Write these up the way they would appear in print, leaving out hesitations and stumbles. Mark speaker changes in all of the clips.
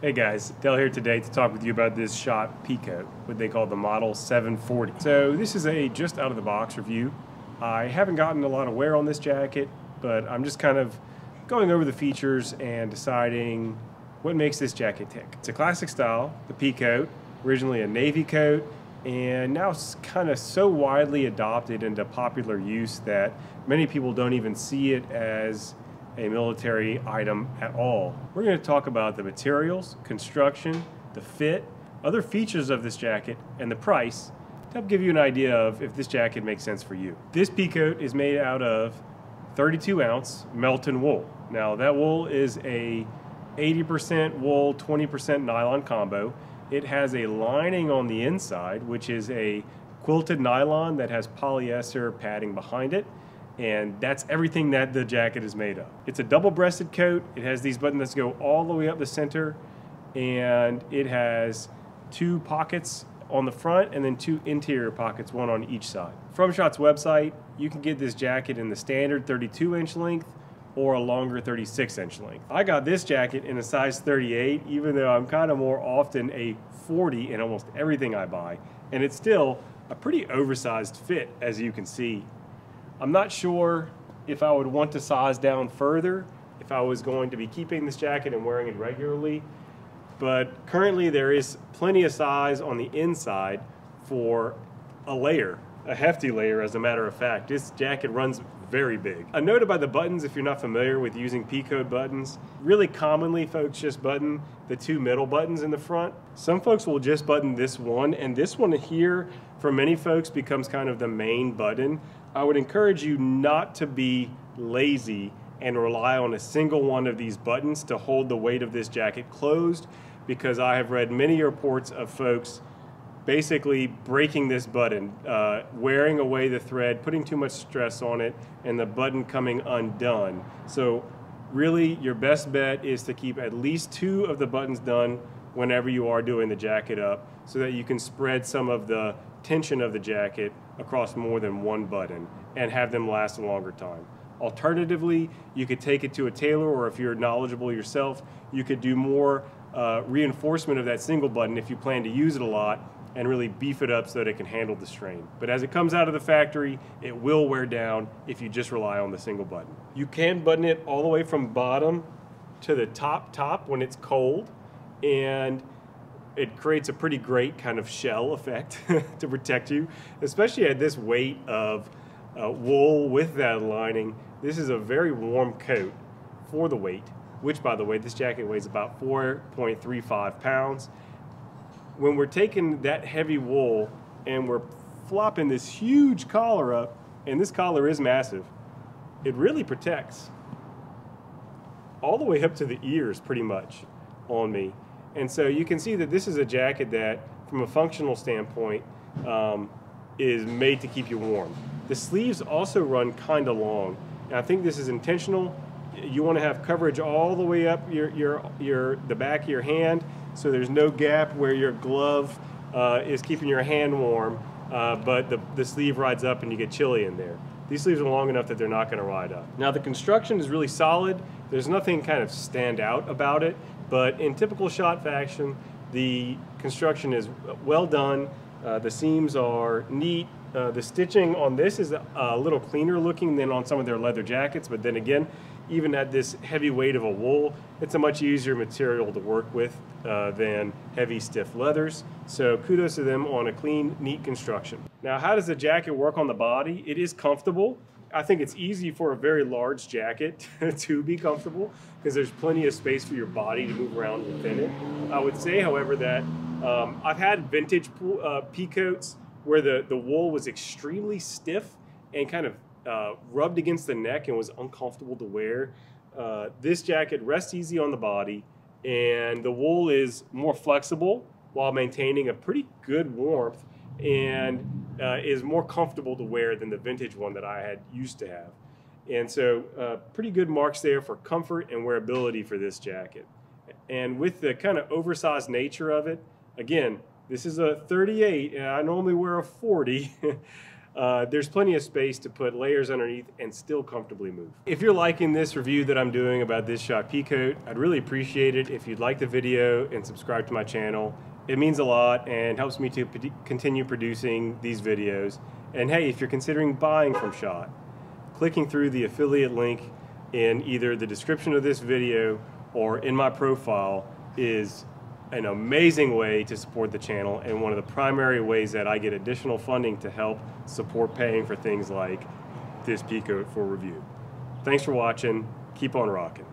Speaker 1: Hey guys, Dale here today to talk with you about this Schott Peacoat, what they call the Model 740. So this is a just out of the box review. I haven't gotten a lot of wear on this jacket, but I'm just kind of going over the features and deciding what makes this jacket tick. It's a classic style, the Peacoat, originally a navy coat, and now it's kind of so widely adopted into popular use that many people don't even see it as a military item at all. We're going to talk about the materials, construction, the fit, other features of this jacket, and the price to help give you an idea of if this jacket makes sense for you. This Peacoat is made out of 32-ounce Melton wool. Now that wool is a 80% wool, 20% nylon combo. It has a lining on the inside, which is a quilted nylon that has polyester padding behind it. And that's everything that the jacket is made of. It's a double-breasted coat. It has these buttons that go all the way up the center, and it has two pockets on the front and then two interior pockets, one on each side. From Schott's website, you can get this jacket in the standard 32-inch length or a longer 36-inch length. I got this jacket in a size 38, even though I'm kind of more often a 40 in almost everything I buy, and it's still a pretty oversized fit, as you can see. I'm not sure if I would want to size down further if I was going to be keeping this jacket and wearing it regularly, but currently there is plenty of size on the inside for a layer, a hefty layer as a matter of fact. This jacket runs very big. A note about the buttons, if you're not familiar with using Peacoat buttons, really commonly folks just button the two middle buttons in the front. Some folks will just button this one, and this one here for many folks becomes kind of the main button. I would encourage you not to be lazy and rely on a single one of these buttons to hold the weight of this jacket closed, because I have read many reports of folks basically breaking this button, wearing away the thread, putting too much stress on it, and the button coming undone. So really your best bet is to keep at least two of the buttons done whenever you are doing the jacket up, so that you can spread some of the tension of the jacket across more than one button and have them last a longer time. Alternatively, you could take it to a tailor, or if you're knowledgeable yourself, you could do more reinforcement of that single button if you plan to use it a lot, and really beef it up so that it can handle the strain. But as it comes out of the factory, it will wear down if you just rely on the single button. You can button it all the way from bottom to the top when it's cold, and it creates a pretty great kind of shell effect to protect you, especially at this weight of wool with that lining. This is a very warm coat for the weight, which, by the way, this jacket weighs about 4.35 pounds. When we're taking that heavy wool and we're flopping this huge collar up, and this collar is massive, it really protects all the way up to the ears pretty much on me. And so you can see that this is a jacket that, from a functional standpoint, is made to keep you warm. The sleeves also run kind of long, and I think this is intentional. You want to have coverage all the way up the back of your hand, so there's no gap where your glove is keeping your hand warm, but the sleeve rides up and you get chilly in there. These sleeves are long enough that they're not going to ride up. Now the construction is really solid. There's nothing kind of stand out about it, but in typical Schott fashion, the construction is well done. The seams are neat. The stitching on this is a little cleaner looking than on some of their leather jackets, but then again, even at this heavy weight of a wool, it's a much easier material to work with than heavy, stiff leathers. So kudos to them on a clean, neat construction. Now, how does the jacket work on the body? It is comfortable. I think it's easy for a very large jacket to be comfortable, because there's plenty of space for your body to move around within it. I would say, however, that I've had vintage Peacoats where the wool was extremely stiff and kind of rubbed against the neck and was uncomfortable to wear. This jacket rests easy on the body, and the wool is more flexible while maintaining a pretty good warmth, and is more comfortable to wear than the vintage one that I had used to have. And so pretty good marks there for comfort and wearability for this jacket. And with the kind of oversized nature of it, again, this is a 38 and I normally wear a 40. there's plenty of space to put layers underneath and still comfortably move. If you're liking this review that I'm doing about this Schott Peacoat, I'd really appreciate it if you'd like the video and subscribe to my channel. It means a lot and helps me to continue producing these videos. And hey, if you're considering buying from Schott, clicking through the affiliate link in either the description of this video or in my profile is an amazing way to support the channel and one of the primary ways that I get additional funding to help support paying for things like this Peacoat for review. Thanks for watching. Keep on rocking.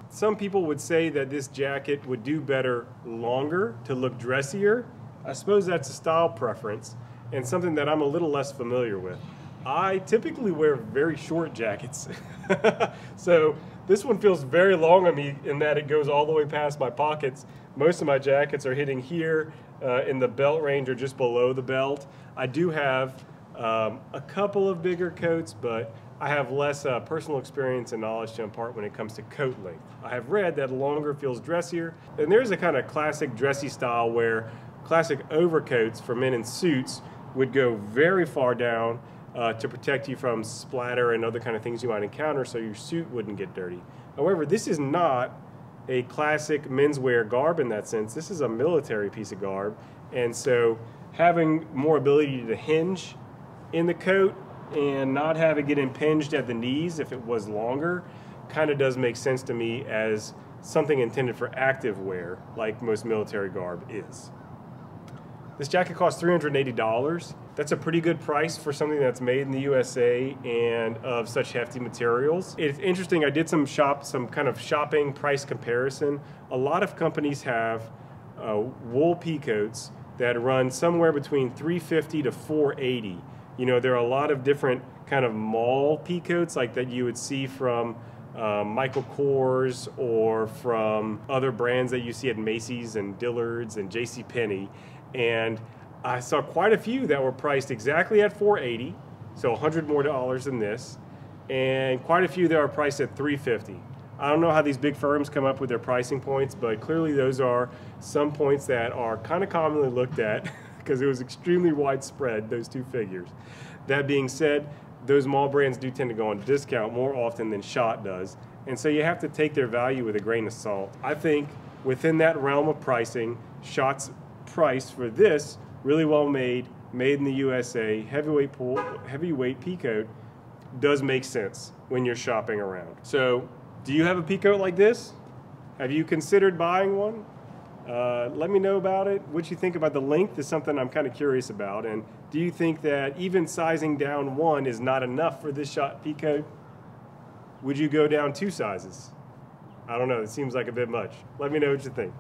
Speaker 1: Some people would say that this jacket would do better longer to look dressier. I suppose that's a style preference and something that I'm a little less familiar with. I typically wear very short jackets. So this one feels very long on me in that it goes all the way past my pockets. Most of my jackets are hitting here in the belt range or just below the belt. I do have a couple of bigger coats, but I have less personal experience and knowledge to impart when it comes to coat length. I have read that longer feels dressier, and there's a kind of classic dressy style where classic overcoats for men in suits would go very far down to protect you from splatter and other kind of things you might encounter so your suit wouldn't get dirty. However, this is not a classic menswear garb in that sense. This is a military piece of garb, and so having more ability to hinge in the coat and not have it get impinged at the knees if it was longer kind of does make sense to me as something intended for active wear like most military garb is. This jacket costs $380. That's a pretty good price for something that's made in the USA and of such hefty materials. It's interesting, I did some kind of shopping price comparison. A lot of companies have wool peacoats that run somewhere between $350 to $480. You know, there are a lot of different kind of mall peacoats like that you would see from Michael Kors or from other brands that you see at Macy's and Dillard's and JCPenney. And I saw quite a few that were priced exactly at $480, so $100 more than this, and quite a few that are priced at $350. I don't know how these big firms come up with their pricing points, but clearly those are some points that are kind of commonly looked at because it was extremely widespread, those two figures. That being said, those mall brands do tend to go on discount more often than Schott does, and so you have to take their value with a grain of salt. I think within that realm of pricing, Schott's price for this really well made in the USA, heavyweight peacoat does make sense when you're shopping around. So, do you have a peacoat like this? Have you considered buying one? Let me know about it. What you think about the length is something I'm kind of curious about. And do you think that even sizing down one is not enough for this Schott Peacoat? Would you go down 2 sizes? I don't know, it seems like a bit much. Let me know what you think.